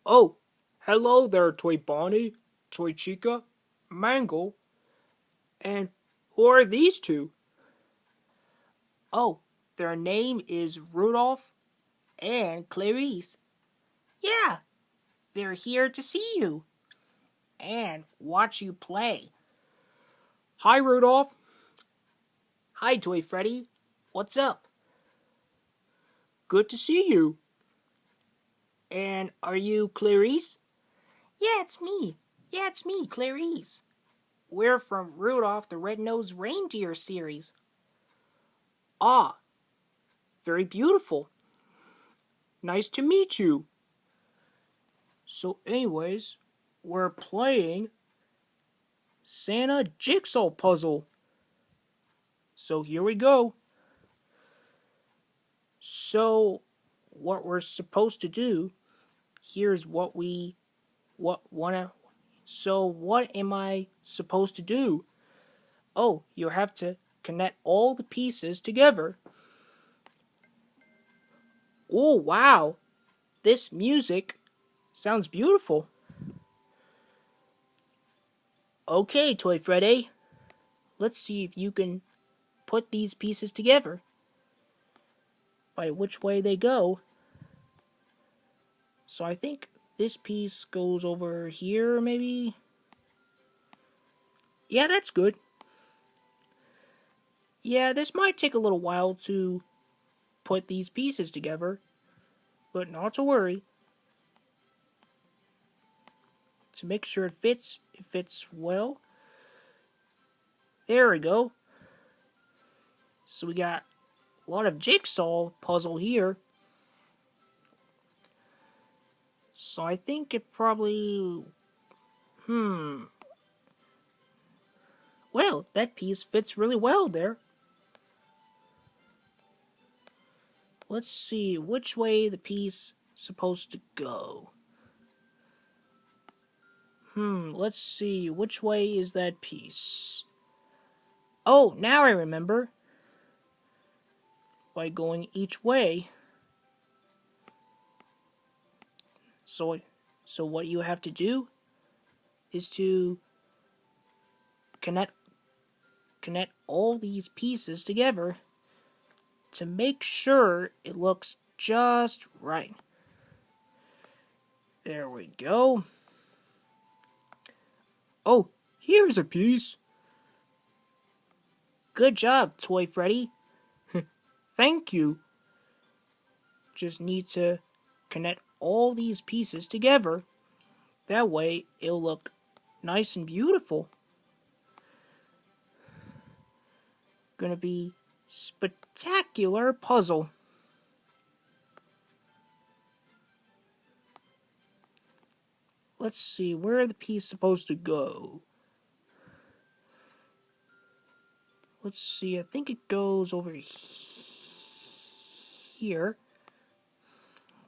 Oh, hello there, Toy Bonnie, Toy Chica, Mangle, and who are these two? Oh, their name is Rudolph and Clarice. Yeah, they're here to see you and watch you play. Hi, Rudolph. Hi, Toy Freddy. What's up? Good to see you. And are you Clarice? Yeah, it's me. Yeah, it's me, Clarice. We're from Rudolph the Red-Nosed Reindeer series. Ah, very beautiful. Nice to meet you. So anyways, we're playing Santa Jigsaw Puzzle. So here we go. So what we're supposed to do, here's what wanna so what am I supposed to do? Oh, you have to connect all the pieces together. Oh wow. This music sounds beautiful. Okay, Toy Freddy. Let's see if you can put these pieces together. By which way they go. So I think this piece goes over here, maybe? Yeah, that's good. Yeah, this might take a little while to put these pieces together, but not to worry. To make sure it fits well. There we go. So we got a lot of jigsaw puzzle here. So I think it probably... Well, that piece fits really well there. Let's see which way the piece is supposed to go. Let's see, which way is that piece? Oh, now I remember. By going each way. So what you have to do is to connect all these pieces together to make sure it looks just right. There we go. Oh, here's a piece. Good job, Toy Freddy. Thank you. Just need to connect all these pieces together. That way, it'll look nice and beautiful. Gonna be spectacular puzzle. Let's see, where the piece supposed to go? Let's see, I think it goes over here.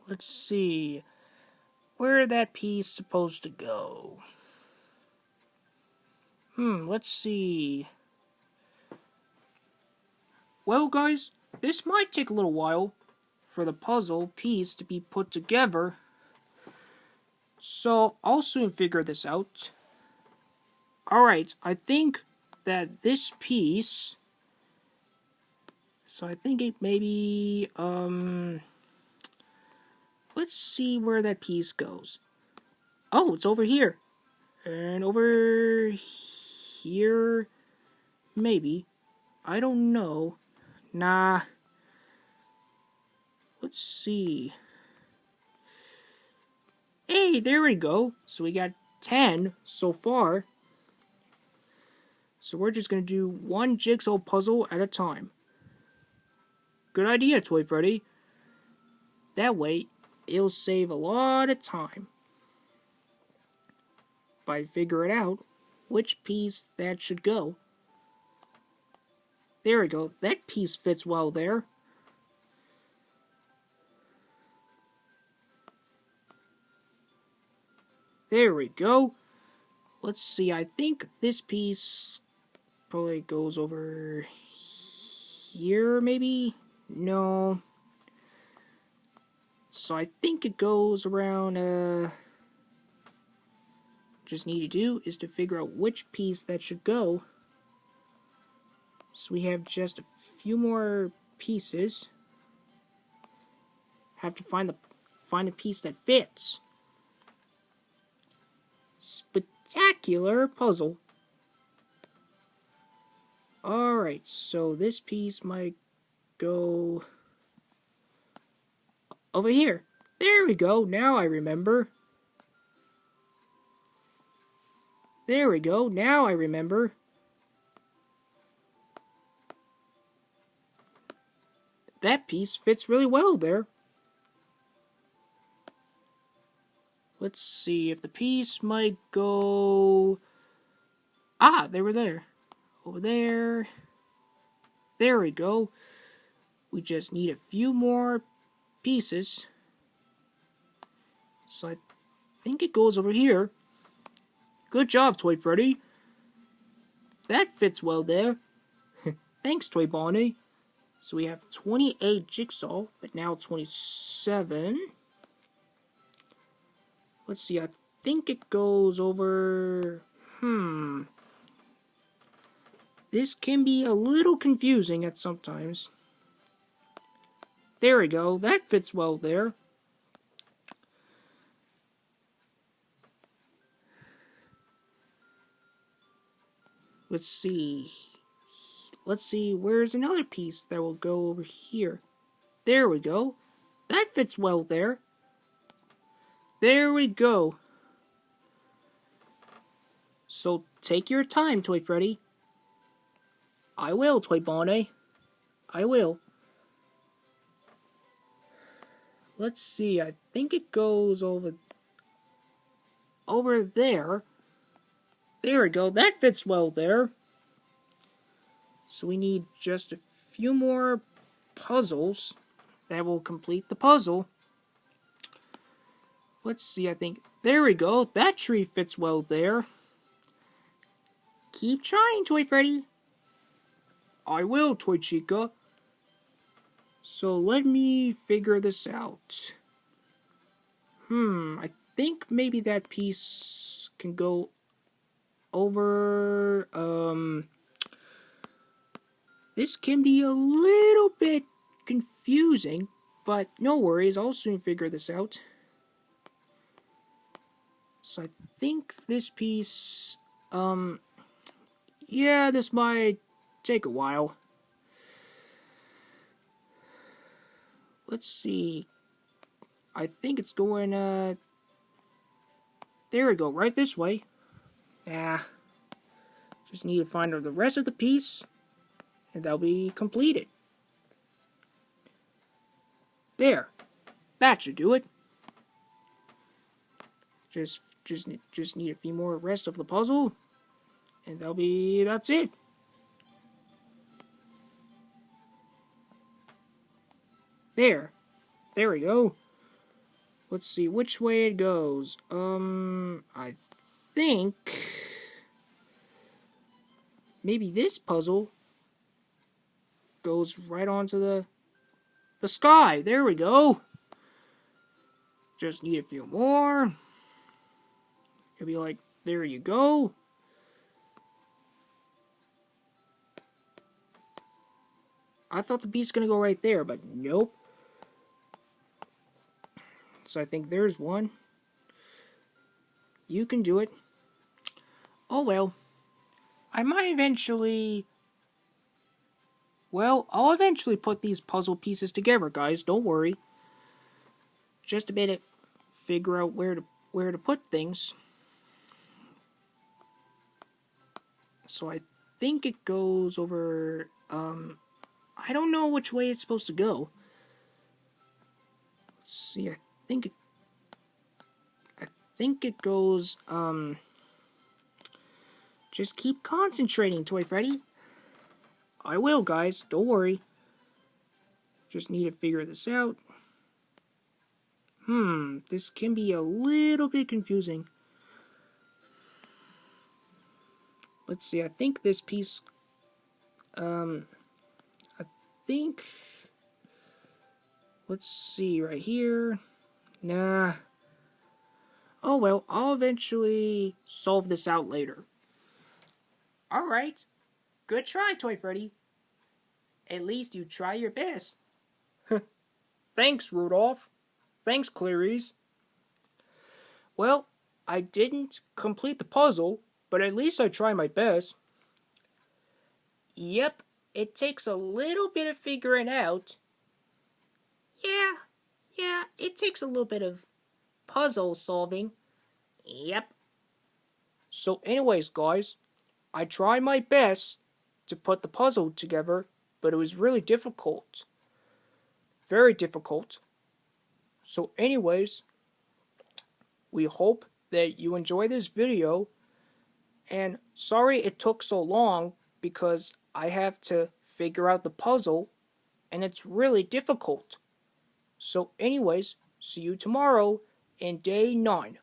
Let's see, where that piece supposed to go? Let's see. Well, guys, this might take a little while for the puzzle piece to be put together. So, I'll soon figure this out. Alright, I think that this piece... So I think it maybe, let's see where that piece goes. Oh, it's over here. And over here, maybe. I don't know. Nah. Let's see. Hey, there we go. So we got 10 so far. So we're just going to do one jigsaw puzzle at a time. Good idea, Toy Freddy. That way, it'll save a lot of time by figuring out which piece that should go. There we go. That piece fits well there. There we go. Let's see. I think this piece probably goes over here, maybe? No. So I think it goes around, just need to do is to figure out which piece that should go. So we have just a few more pieces. Have to find a piece that fits. Spectacular puzzle. Alright, so this piece might go over here. There we go, now I remember. There we go, now I remember. That piece fits really well there. Let's see if the piece might go... Ah, they were there. Over there. There we go. We just need a few more pieces. So I think it goes over here. Good job, Toy Freddy. That fits well there. Thanks, Toy Bonnie. So we have 28 jigsaw, but now 27. Let's see, I think it goes over... This can be a little confusing at sometimes. There we go, that fits well there. Let's see, where's another piece that will go over here? There we go. That fits well there. There we go. So take your time, Toy Freddy. I will, Toy Bonnie. I will. Let's see, I think it goes over there. There we go, that fits well there. So we need just a few more puzzles that will complete the puzzle. Let's see, I think... There we go, that tree fits well there. Keep trying, Toy Freddy. I will, Toy Chica. So let me figure this out. I think maybe that piece can go over... This can be a little bit confusing, but no worries, I'll soon figure this out. So I think this piece, yeah, this might take a while. Let's see. I think it's going, there we go, right this way. Just need to find the rest of the piece, and that'll be completed. There. That should do it. Just need a few more rest of the puzzle, and that's it. There we go. Let's see which way it goes. I think maybe this puzzle goes right onto the sky. There we go. Just need a few more. It'll be like, there you go. I thought the piece was going to go right there, but nope. So I think there's one. You can do it. Oh well. I might eventually... Well, I'll eventually put these puzzle pieces together, guys. Don't worry. Just a bit of figure out where to put things. So I think it goes over... I don't know which way it's supposed to go. Let's see, I think it goes, just keep concentrating, Toy Freddy. I will, guys, don't worry. Just need to figure this out. This can be a little bit confusing. Let's see, I think this piece, let's see, right here. Nah. Oh well, I'll eventually solve this out later. Alright. Good try, Toy Freddy. At least you try your best. Thanks, Rudolph. Thanks, Clarice. Well, I didn't complete the puzzle, but at least I tried my best. Yep, it takes a little bit of figuring out. Yeah, it takes a little bit of puzzle solving. Yep. So anyways, guys, I tried my best to put the puzzle together, but it was really difficult. Very difficult. So anyways, we hope that you enjoy this video, and sorry it took so long because I have to figure out the puzzle and it's really difficult. So anyways, see you tomorrow in day 9.